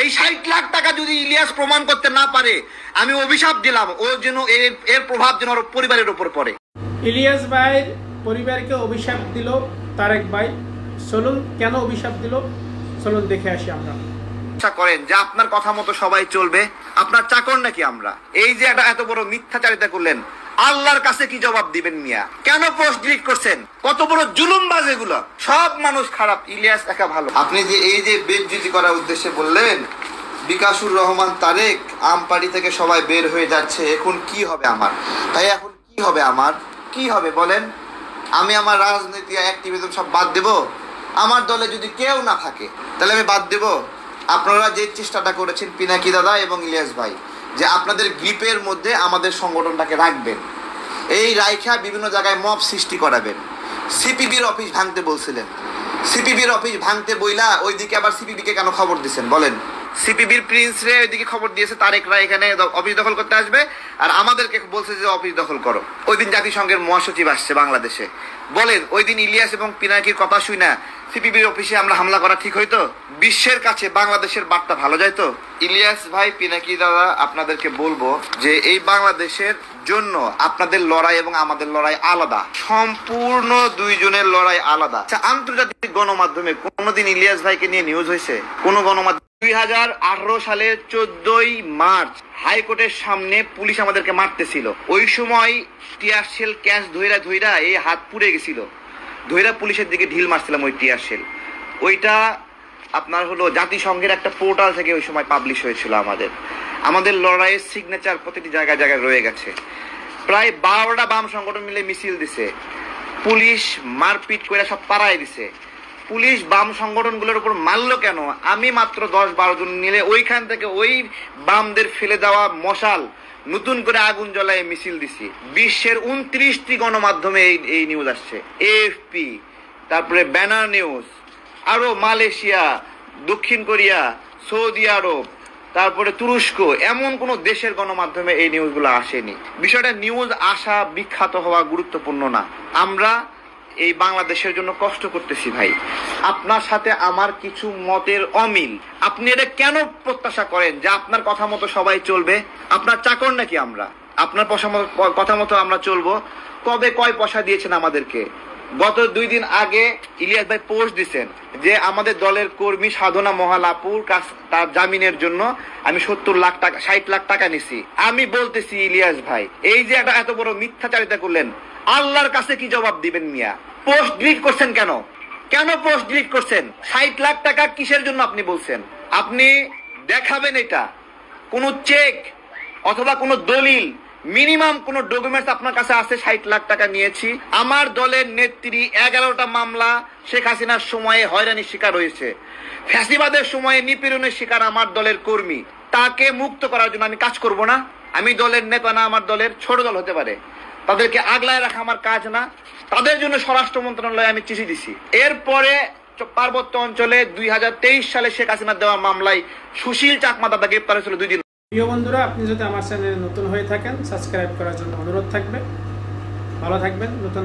এই 60 লাখ টাকা যদি ইলিয়াস প্রমাণ করতে না পারে, আমি অভিশাপ দিলাম ও যেন এর প্রভাব যেন ওর পরিবারের উপর পড়ে। ইলিয়াস ভাইয়ের পরিবারকে অভিশাপ দিল তারেক ভাই। চলুন কেন অভিশাপ দিল, চলুন দেখে আসি আমরা। করেন যে আপনার কথা মতো সবাই চলবে, আপনার চাকর নাকি আমরা? এই যে এত বড় মিথ্যাচারিতা করলেন, আল্লাহর কাছে কি জবাব দিবেন মিয়া? কেন পোস্ট ডিলিট করছেন? কত বড় জুলুমবাজ এগুলো। সব মানুষ খারাপ, ইলিয়াস একা ভালো। আপনি যে এই যে বেজ্জতি করার উদ্দেশ্যে বললেন বিকাশুর রহমান তারেক আমপাড়ি থেকে সবাই বের হয়ে যাচ্ছে, এখন কি হবে আমার ভাই? এখন কি হবে আমার? কি হবে বলেন? আমি আমার রাজনীতি অ্যাক্টিভিজম সব বাদ দেব? আমার দলে যদি কেউ না থাকে তাহলে আমি বাদ দেব? আপনারা যে চেষ্টাটা করেছেন পিনাকি দাদা এবং ইলিয়াস ভাই, যে আপনাদের গ্রিপের মধ্যে আমাদের সংগঠনটাকে রাখবেন, এই রাইখা বিভিন্ন জায়গায় মব সৃষ্টি করাবেন। সিপিবির অফিস ভাঙতে বলছিলেন, সিপিবির অফিস ভাঙতে বইলা ওইদিকে আবার সিপিবিকে কেন খবর দিচ্ছেন বলেন? সিপিবির প্রিন্স রে ওইদিকে খবর দিয়েছে তারেকরা এখানে অফিস দখল করতে আসবে, আর আমাদেরকে বলছে যে অফিস দখল করো। ওই দিন জাতিসংঘের মহাসচিব আসছে বাংলাদেশে, বলেন ওই দিন ইলিয়াস এবং পিনাকির কথা শুই না সিপিবির অফিসে আমরা হামলা করা ঠিক হইতো? বিশ্বের কাছে বাংলাদেশের বার্তা ভালো যায় তো? ইলিয়াস ভাই, পিনাকি দাদা, আপনাদেরকে বলবো যে এই বাংলাদেশের জন্য আপনাদের লড়াই এবং আমাদের লড়াই আলাদা, সম্পূর্ণ দুইজনের লড়াই আলাদা। আচ্ছা, আন্তর্জাতিক গণমাধ্যমে কোনোদিন ইলিয়াস ভাইকে নিয়ে নিউজ হয়েছে? কোন গণমাধ্যম? 2018 সালের 14ই মার্চ হাইকোর্টের সামনে পুলিশ আমাদেরকে মারতেছিল, ওই সময় টিয়ার শেল ক্যাশ ধইরা এই হাত পুড়ে গেছিল, ধইরা পুলিশের দিকে ঢিল মারছিলাম ওই টিয়ার শেল। ওইটা আপনার হলো জাতিসংঘের একটা পোর্টাল থেকে ওই সময় পাবলিশ হয়েছিল। আমাদের লড়াইয়ের সিগনেচার প্রতিটি জায়গায় জায়গায় রয়ে গেছে। প্রায় 12টা বাম সংগঠন মিলে মিছিল দিছে, পুলিশ মারপিট করে সব পাড়ায় দিছে। পুলিশ বাম সংগঠনগুলোর উপর মারলো কেন? আমি মাত্র 10-12 জন মিলে ওইখান থেকে ওই বামদের ফেলে দেওয়া মশাল নতুন করে আগুন জ্বলায় মিছিল দিছি। বিশ্বের 29টি গণমাধ্যমে এই নিউজ আসছে, এএফপি, তারপরে ব্যানার নিউজ, আরো মালয়েশিয়া, দক্ষিণ কোরিয়া, সৌদি আরব, তারপরে তুরস্ক, এমন কোন দেশের গণমাধ্যমে এই নিউজগুলো আসেনি। বিষয়টা নিউজ আসা, বিখ্যাত হওয়া গুরুত্বপূর্ণ না। আমরা এই বাংলাদেশের জন্য কষ্ট করতেছি ভাই। আপনার সাথে আমার কিছু মতের অমিল, আপনি এটা কেন প্রত্যাশা করেন যে আপনার কথা মতো সবাই চলবে? আপনার চাকর নাকি আমরা? আপনার কথা মতো আমরা চলবো? কবে কয় পয়সা দিয়েছেন আমাদেরকে? গত 2 দিন আগে ইলিয়াস ভাই পোস্ট দিচ্ছেন যে আমাদের দলের কর্মী সাধনা মহালাপুর তার জামিনের জন্য আমি 70 লাখ টাকা 60 লাখ টাকা নিছি। আমি বলতেছি ইলিয়াস ভাই, এই যে এত বড় মিথ্যাচারিতা করলেন, আল্লাহর কাছে কি জবাব দিবেন মিয়া? পোস্ট ডিলিট করছেন কেন? কেন পোস্ট ডিলিট করছেন? 60 লাখ টাকা কিসের জন্য আপনি বলছেন? আপনি দেখাবেন এটা, কোন চেক অথবা কোন দলিল, মিনিমাম কোন ডকুমেন্টস আপনার কাছে আছে 60 লাখ টাকা নিয়েছি? আমার দলের নেত্রী 11টা মামলা শেখ হাসিনার সময়ে হয়রানির শিকার হয়েছে, ফ্যাসিবাদের সময়ে নিপীড়নের শিকার আমার দলের কর্মী। তাকে মুক্ত করার জন্য আমি কাজ করব না? আমি দলের নেতা না, আমার দলের ছোট দল হতে পারে, তাদেরকে আগলায় রাখা আমার কাজ না? তাদের জন্য স্বরাষ্ট্র মন্ত্রণালয়ে আমি চিঠি দিছি। এরপরে পার্বত্য অঞ্চলে 2023 সালে শেখ হাসিনার দেওয়া মামলায় সুশীল চাকমা দাদা গ্রেপ্তার হয়েছিল 2 দিন। প্রিয় বন্ধুরা, আপনি যদি আমার চ্যানেলে নতুন হয়ে থাকেন সাবস্ক্রাইব করার জন্য অনুরোধ থাকবে। ভালো থাকবেন। নতুন